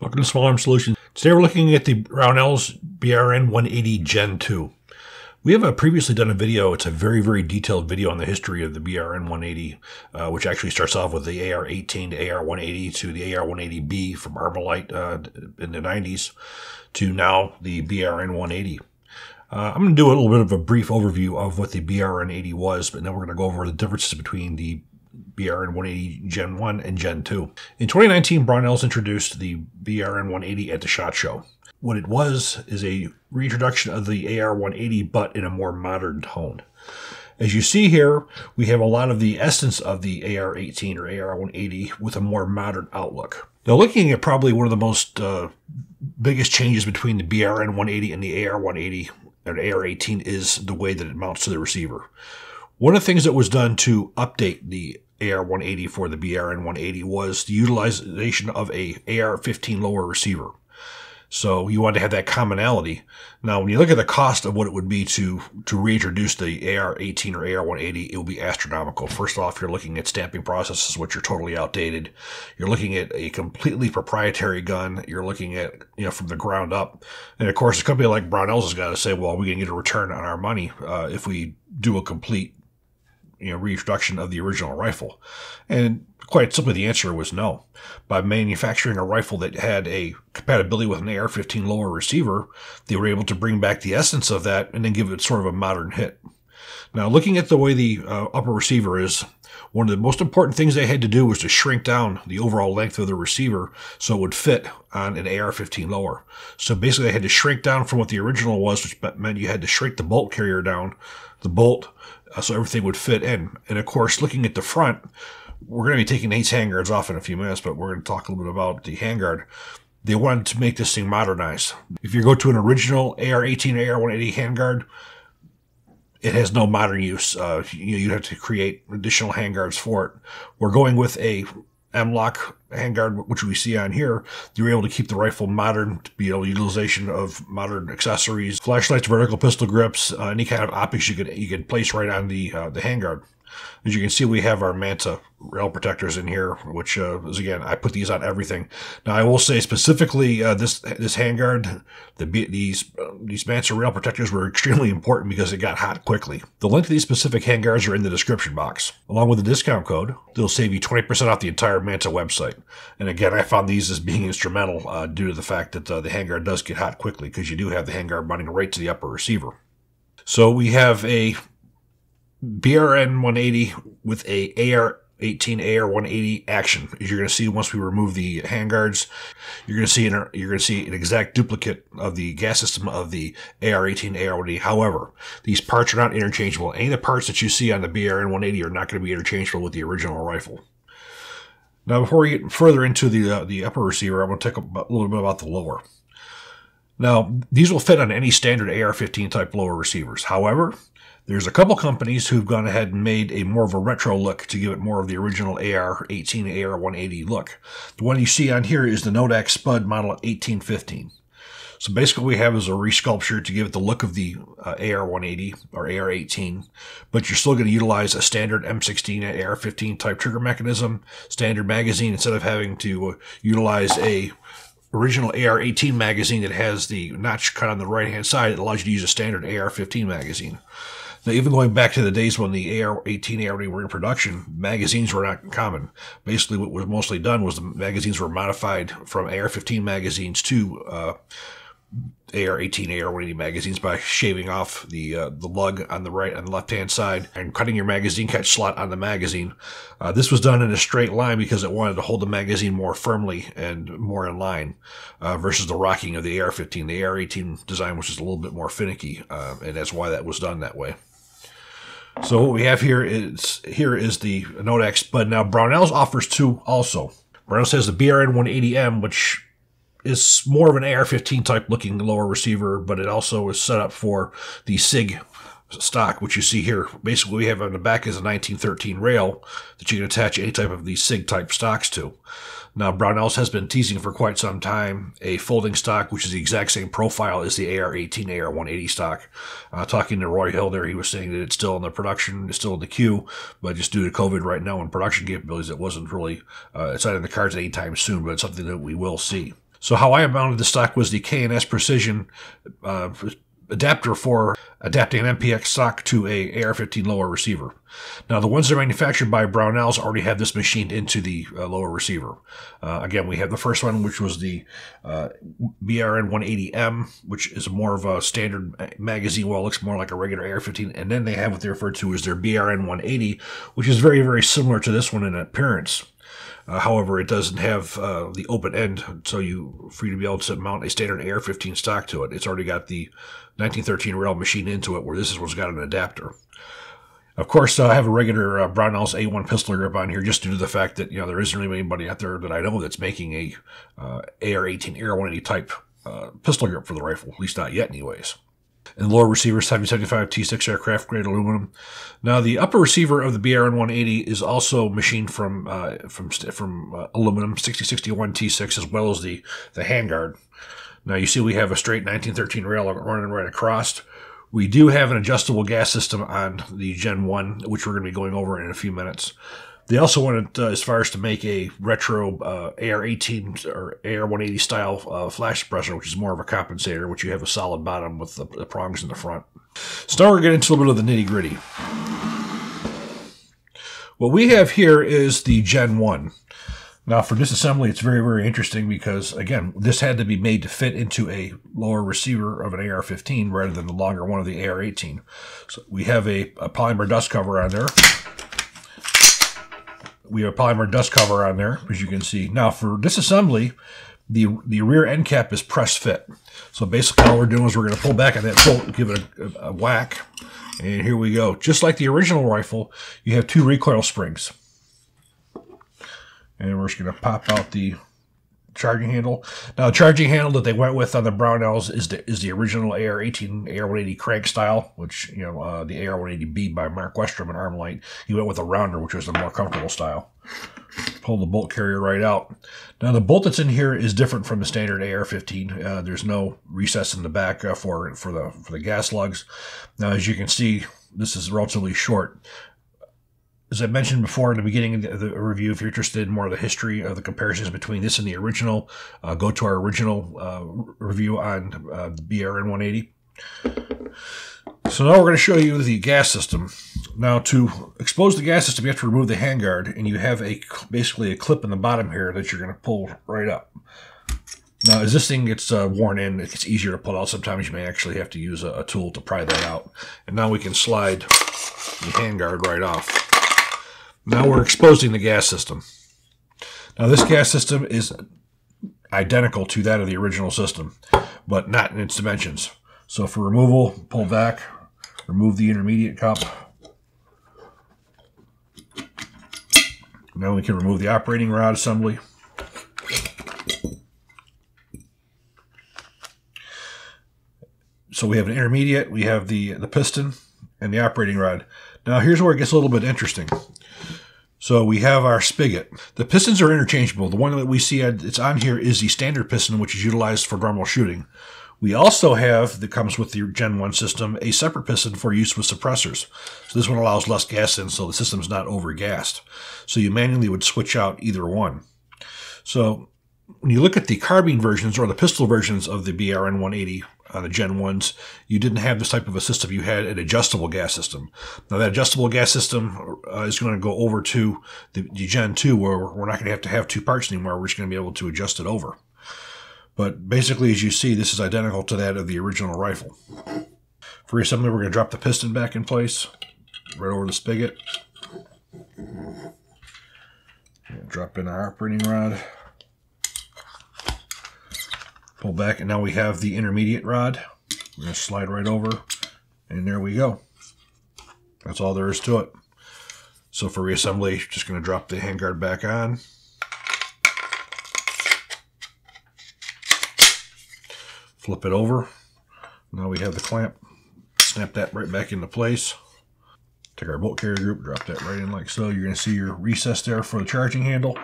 Welcome to Small Arms Solutions. Today we're looking at the Brownells BRN-180 Gen 2. We have previously done a video. It's a very detailed video on the history of the BRN-180, which actually starts off with the AR-18 to AR-180 to the AR-180B from Armalite in the 90s to now the BRN-180. I'm going to do a little bit of a brief overview of what the BRN-80 was, but then we're going to go over the differences between the BRN-180 Gen 1 and Gen 2. In 2019, Brownells introduced the BRN-180 at the SHOT Show. What it was is a reintroduction of the AR-180, but in a more modern tone. As you see here, we have a lot of the essence of the AR-18 or AR-180 with a more modern outlook. Now, looking at probably one of the most biggest changes between the BRN-180 and the AR-180 or AR-18 is the way that it mounts to the receiver. One of the things that was done to update the AR-180 for the BRN-180 was the utilization of a AR-15 lower receiver. So you want to have that commonality. Now, when you look at the cost of what it would be to reintroduce the AR-18 or AR-180, it will be astronomical. First off, you're looking at stamping processes, which are totally outdated. You're looking at a completely proprietary gun. You're looking at, from the ground up. And of course, a company like Brownells has got to say, well, we're going to get a return on our money if we do a complete reintroduction of the original rifle. And quite simply, the answer was no. By manufacturing a rifle that had a compatibility with an AR-15 lower receiver, they were able to bring back the essence of that and then give it sort of a modern hit. Now, looking at the way the upper receiver is, one of the most important things they had to do was to shrink down the overall length of the receiver so it would fit on an AR-15 lower. So basically, they had to shrink down from what the original was, which meant you had to shrink the bolt carrier down, the bolt, so everything would fit in. And of course, looking at the front, we're going to be taking these handguards off in a few minutes, but we're going to talk a little bit about the handguard. They wanted to make this thing modernized. If you go to an original AR-18 or AR-180 handguard, it has no modern use. You'd have to create additional handguards for it. We're going with a M-LOK handguard, which we see on here. You're able to keep the rifle modern, to be able to utilization of modern accessories, flashlights, vertical pistol grips, any kind of optics you could place right on the handguard. As you can see, we have our Manta rail protectors in here, which is, again, I put these on everything. Now, I will say specifically this handguard, these Manta rail protectors were extremely important because it got hot quickly. The link to these specific handguards are in the description box. Along with the discount code, they'll save you 20% off the entire Manta website. And again, I found these as being instrumental due to the fact that the handguard does get hot quickly because you do have the handguard mounting right to the upper receiver. So we have a BRN-180 with a AR-18 AR-180 action. As you're going to see once we remove the handguards, you're going to see an exact duplicate of the gas system of the AR-18 AR-180. However, these parts are not interchangeable. Any of the parts that you see on the BRN-180 are not going to be interchangeable with the original rifle. Now, before we get further into the upper receiver, I'm going to talk a little bit about the lower. Now, these will fit on any standard AR-15 type lower receivers. However, there's a couple companies who've gone ahead and made a more of a retro look to give it more of the original AR-18 AR-180 look. The one you see on here is the Nodex Spud model 1815. So basically what we have is a resculpture to give it the look of the AR-180 or AR-18, but you're still going to utilize a standard M16 AR-15 type trigger mechanism, standard magazine, instead of having to utilize a original AR-18 magazine that has the notch cut on the right-hand side. It allows you to use a standard AR-15 magazine. Now, even going back to the days when the AR-18, AR-180 were in production, magazines were not common. Basically, what was mostly done was the magazines were modified from AR-15 magazines to AR-18, AR-180 magazines by shaving off the lug on the right and left-hand side and cutting your magazine catch slot on the magazine. This was done in a straight line because it wanted to hold the magazine more firmly and more in line versus the rocking of the AR-15. The AR-18 design was just a little bit more finicky, and that's why that was done that way. So what we have here is the Nodex, but now Brownells offers two also. Brownells has the BRN-180M, which is more of an AR-15 type looking lower receiver, but it also is set up for the SIG stock, which you see here. Basically, we have on the back is a 1913 rail that you can attach any type of these SIG type stocks to. Now, Brownells has been teasing for quite some time a folding stock, which is the exact same profile as the AR-18, AR-180 stock. Talking to Roy Hill there, he was saying that it's still in the production, it's still in the queue, but just due to COVID right now and production capabilities, it wasn't really, it's not in the cards anytime soon, but it's something that we will see. So how I mounted the stock was the K&S Precision adapter for adapting an MPX stock to a AR-15 lower receiver. Now, the ones that are manufactured by Brownells already have this machined into the lower receiver. Again, we have the first one, which was the BRN-180M, which is more of a standard magazine. Well, it looks more like a regular AR-15. And then they have what they refer to as their BRN-180, which is very, very similar to this one in appearance. However, it doesn't have the open end, so you're free to be able to mount a standard AR-15 stock to it. It's already got the 1913 rail machined into it, where this one's got an adapter. Of course, I have a regular Brownells A1 pistol grip on here, just due to the fact that there isn't really anybody out there that I know that's making a AR-18 AR-180 type pistol grip for the rifle, at least not yet, anyways. And the lower receiver is 775 T6 aircraft grade aluminum. Now, the upper receiver of the BRN-180 is also machined from aluminum, 6061 T6, as well as the handguard. Now, you see we have a straight 1913 rail running right across. We do have an adjustable gas system on the Gen 1, which we're going to be going over in a few minutes. They also wanted, as far as to make a retro AR-18 or AR-180 style flash suppressor, which is more of a compensator, which you have a solid bottom with the prongs in the front. So now we're getting into a little bit of the nitty-gritty. What we have here is the Gen 1. Now, for disassembly, it's very, very interesting because, again, this had to be made to fit into a lower receiver of an AR-15 rather than the longer one of the AR-18. So we have a polymer dust cover on there. We have a polymer dust cover on there, as you can see. Now, for disassembly, the rear end cap is press fit. So basically all we're doing is we're going to pull back on that bolt and give it a whack. And here we go. Just like the original rifle, you have two recoil springs. And we're just going to pop out the charging handle. Now, the charging handle that they went with on the Brownells is the original AR-18, AR-180 crank style, which, the AR-180B by Mark Westrom and Armalite. He went with a rounder, which was the more comfortable style. Pull the bolt carrier right out. Now, the bolt that's in here is different from the standard AR-15. There's no recess in the back for the gas lugs. Now, as you can see, this is relatively short. As I mentioned before in the beginning of the review, if you're interested in more of the history of the comparisons between this and the original, go to our original review on the BRN-180. So now we're going to show you the gas system. Now, to expose the gas system, you have to remove the handguard, and you have basically a clip in the bottom here that you're going to pull right up. Now, as this thing gets worn in, it gets easier to pull out. Sometimes you may actually have to use a tool to pry that out. And now we can slide the handguard right off. Now we're exposing the gas system. Now, this gas system is identical to that of the original system, but not in its dimensions. So for removal, pull back, remove the intermediate cup. Now we can remove the operating rod assembly. So we have an intermediate, we have the piston, and the operating rod. Now here's where it gets a little bit interesting. So we have our spigot. The pistons are interchangeable. The one that we see it's on here is the standard piston, which is utilized for normal shooting. We also have, that comes with the Gen 1 system, a separate piston for use with suppressors. So this one allows less gas in, so the system's not over-gassed. So you manually would switch out either one. So when you look at the carbine versions or the pistol versions of the BRN-180 on the Gen 1s, you didn't have this type of a system. You had an adjustable gas system. Now, that adjustable gas system is going to go over to the Gen 2, where we're not going to have two parts anymore. We're just going to be able to adjust it over. But basically, as you see, this is identical to that of the original rifle. For reassembly, we're going to drop the piston back in place, right over the spigot. Drop in our operating rod. Pull back, and now we have the intermediate rod. We're going to slide right over, and there we go. That's all there is to it. So for reassembly, just going to drop the handguard back on. Flip it over. Now we have the clamp. Snap that right back into place. Take our bolt carrier group, drop that right in like so. You're going to see your recess there for the charging handle.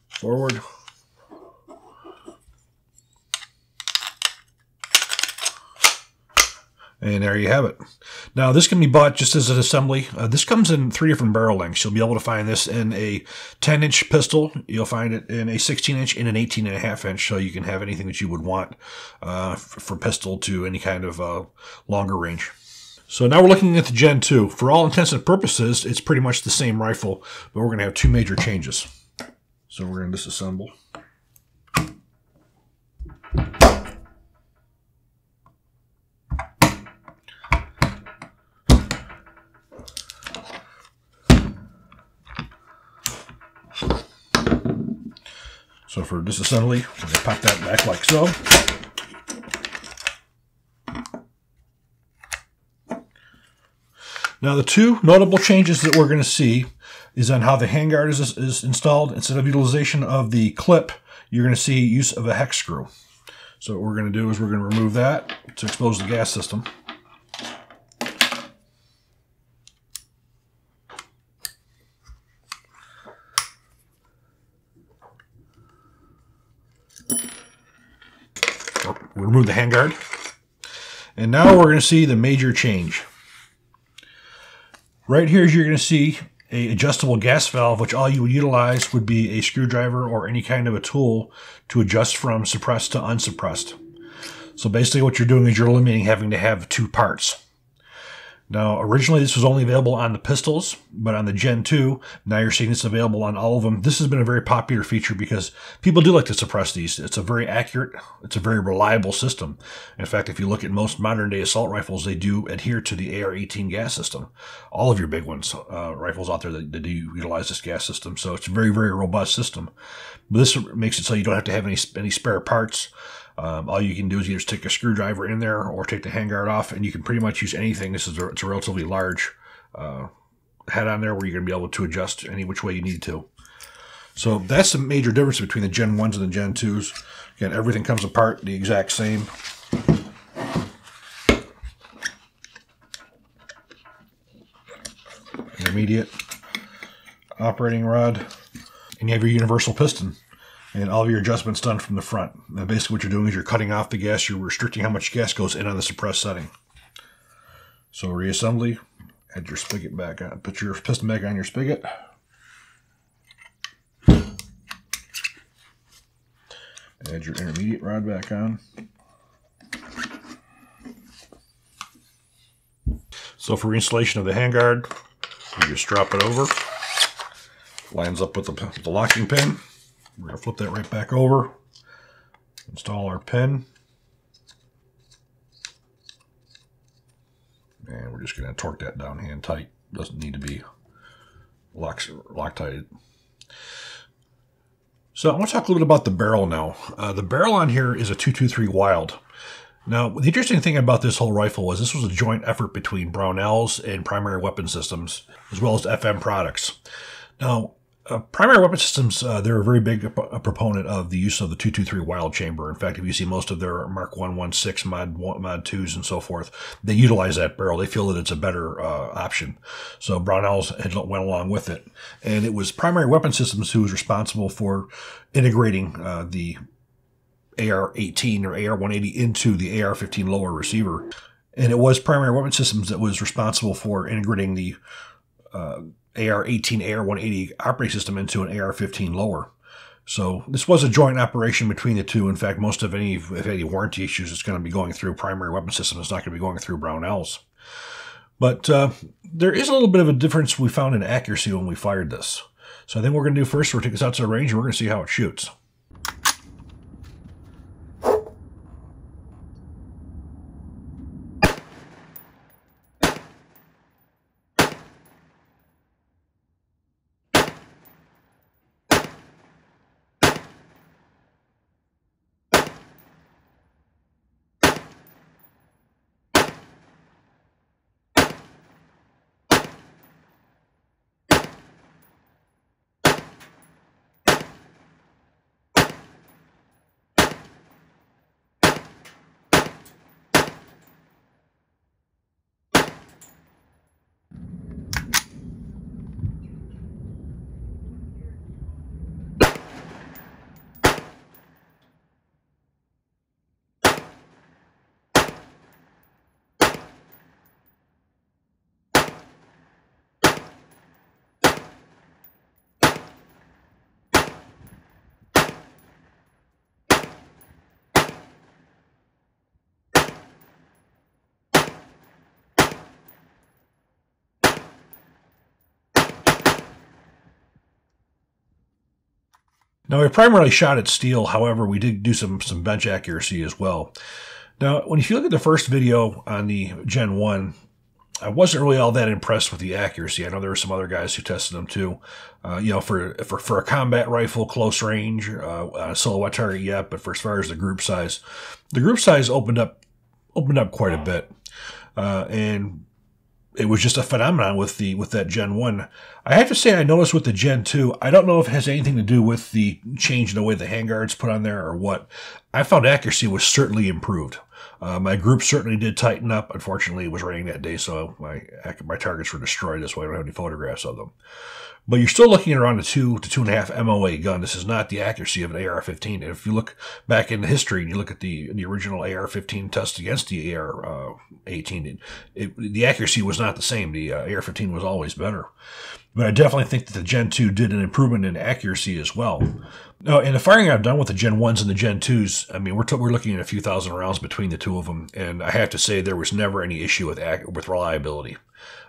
Forward. And there you have it. Now, this can be bought just as an assembly. This comes in 3 different barrel lengths. You'll be able to find this in a 10-inch pistol. You'll find it in a 16-inch and an 18.5-inch, so you can have anything that you would want for pistol to any kind of longer range. So now we're looking at the Gen 2. For all intents and purposes, it's pretty much the same rifle, but we're going to have 2 major changes. So we're going to disassemble. So for disassembly, we're going to pop that back like so. Now the 2 notable changes that we're going to see is on how the handguard is installed. Instead of utilization of the clip, you're going to see use of a hex screw. So what we're going to do is we're going to remove that to expose the gas system. We'll remove the handguard. And now we're going to see the major change. Right here, you're going to see an adjustable gas valve, which all you would utilize would be a screwdriver or any kind of a tool to adjust from suppressed to unsuppressed. So basically what you're doing is you're eliminating having to have 2 parts. Now, originally this was only available on the pistols, but on the Gen 2, now you're seeing this available on all of them. This has been a very popular feature because people do like to suppress these. It's a very accurate, it's a very reliable system. In fact, if you look at most modern-day assault rifles, they do adhere to the AR-18 gas system. All of your big ones, rifles out there that do utilize this gas system. So it's a very, very robust system. But this makes it so you don't have to have any spare parts. All you can do is either stick a screwdriver in there or take the handguard off, and you can pretty much use anything. It's a relatively large head on there where you're going to be able to adjust any which way you need to. So that's the major difference between the Gen 1s and the Gen 2s. Again, everything comes apart the exact same. Intermediate operating rod, and you have your universal piston. And all of your adjustments done from the front. Now basically what you're doing is you're cutting off the gas, you're restricting how much gas goes in on the suppressed setting. So reassembly, add your spigot back on, put your piston back on your spigot. Add your intermediate rod back on. So for installation of the handguard, you just drop it over. Lines up with the locking pin. We're going to flip that right back over, install our pin, and we're just going to torque that down hand tight. Doesn't need to be Loctited. So I want to talk a little bit about the barrel now. The barrel on here is a 223 Wild. Now, the interesting thing about this whole rifle was this was a joint effort between Brownells and Primary Weapon Systems, as well as FM Products. Now, Primary Weapon Systems, they're a very big proponent of the use of the 223 Wild chamber. In fact, if you see most of their Mark 116 Mod 2s and so forth, they utilize that barrel. They feel that it's a better option. So Brownells had went along with it. And it was Primary Weapon Systems who was responsible for integrating the AR-18 or AR-180 into the AR-15 lower receiver. And it was Primary Weapon Systems that was responsible for integrating the AR-18, AR-180 operating system into an AR-15 lower. So this was a joint operation between the two. In fact, most of any warranty issues is going to be going through Primary Weapon Systems. It's not going to be going through Brownells. But there is a little bit of a difference we found in accuracy when we fired this. So I think what we're going to do first, we're going to take this out to the range and we're going to see how it shoots. Now, we primarily shot at steel. However, we did do some bench accuracy as well. Now, when you look at the first video on the Gen 1, I wasn't really all that impressed with the accuracy. I know there were some other guys who tested them too. For a combat rifle, close range, silhouette target, yeah. But for as far as the group size opened up quite a bit, and it was just a phenomenon with that Gen 1. I have to say, I noticed with the Gen 2, I don't know if it has anything to do with the change in the way the handguard's put on there or what. I found accuracy was certainly improved. My group certainly did tighten up. Unfortunately, it was raining that day, so my targets were destroyed. That's why I don't have any photographs of them. But you're still looking at around a 2 to 2.5 MOA gun. This is not the accuracy of an AR-15. And if you look back in the history and you look at the original AR-15 test against the AR-18, the accuracy was not the same. The AR-15 was always better. But I definitely think that the Gen 2 did an improvement in accuracy as well. Now, in the firing I've done with the Gen 1s and the Gen 2s, I mean, we're looking at a few thousand rounds between the two of them, and I have to say there was never any issue with reliability.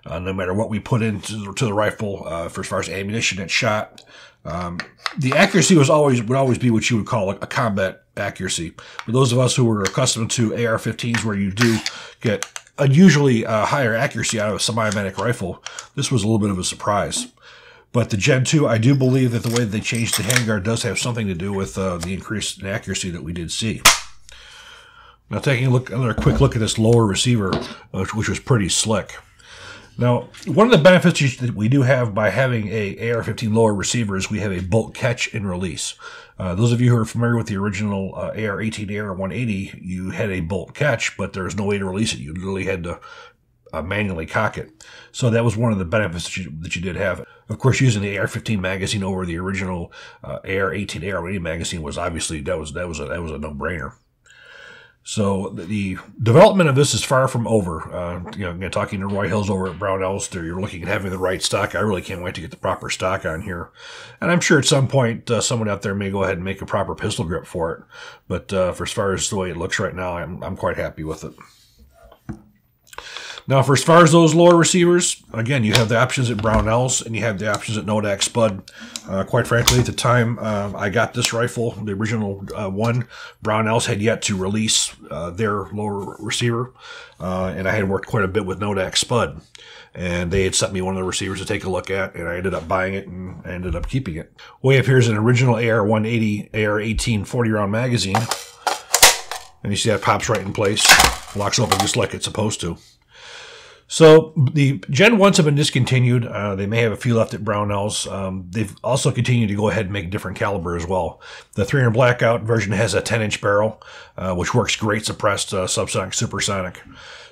No matter what we put into the rifle, for as far as ammunition and shot, the accuracy would always be what you would call a combat accuracy. For those of us who were accustomed to AR-15s, where you do get unusually higher accuracy out of a semi-automatic rifle, this was a little bit of a surprise. But the Gen 2, I do believe that the way that they changed the handguard does have something to do with the increase in accuracy that we did see. Now, taking another quick look at this lower receiver, which was pretty slick. Now, one of the benefits that we do have by having a AR-15 lower receiver is we have a bolt catch and release. Those of you who are familiar with the original AR-18, AR-180, you had a bolt catch, but there was no way to release it. You literally had to manually cock it. So that was one of the benefits that you did have. Of course, using the AR-15 magazine over the original AR-18, AR-180 magazine was obviously that was a no-brainer. So the development of this is far from over. Again, talking to Roy Hills over at Brownells, you're looking at having the right stock. I really can't wait to get the proper stock on here. And I'm sure at some point someone out there may go ahead and make a proper pistol grip for it. But for as far as the way it looks right now, I'm quite happy with it. Now, for as far as those lower receivers, again, you have the options at Brownells and you have the options at Nodex Spud. Quite frankly, at the time I got this rifle, the original one, Brownells had yet to release their lower receiver, and I had worked quite a bit with Nodex Spud. And they had sent me one of the receivers to take a look at, and I ended up buying it and I ended up keeping it. Way up here is an original AR-180, AR-18 40-round magazine. And you see that pops right in place, locks open just like it's supposed to. So the Gen 1s have been discontinued. They may have a few left at Brownells. They've also continued to go ahead and make different caliber as well. The 300 Blackout version has a 10-inch barrel, which works great suppressed subsonic, supersonic.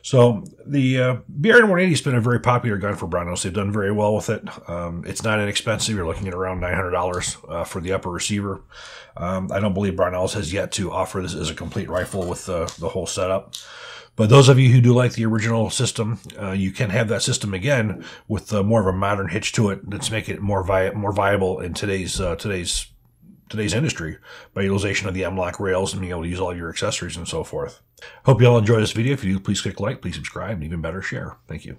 So the BRN-180 has been a very popular gun for Brownells. They've done very well with it. It's not inexpensive. You're looking at around $900 for the upper receiver. I don't believe Brownells has yet to offer this as a complete rifle with the whole setup. But those of you who do like the original system, you can have that system again with more of a modern hitch to it that's make it more viable in today's industry by utilization of the M-LOK rails and being able to use all your accessories and so forth. Hope you all enjoy this video. If you do, please click like, please subscribe, and even better, share. Thank you.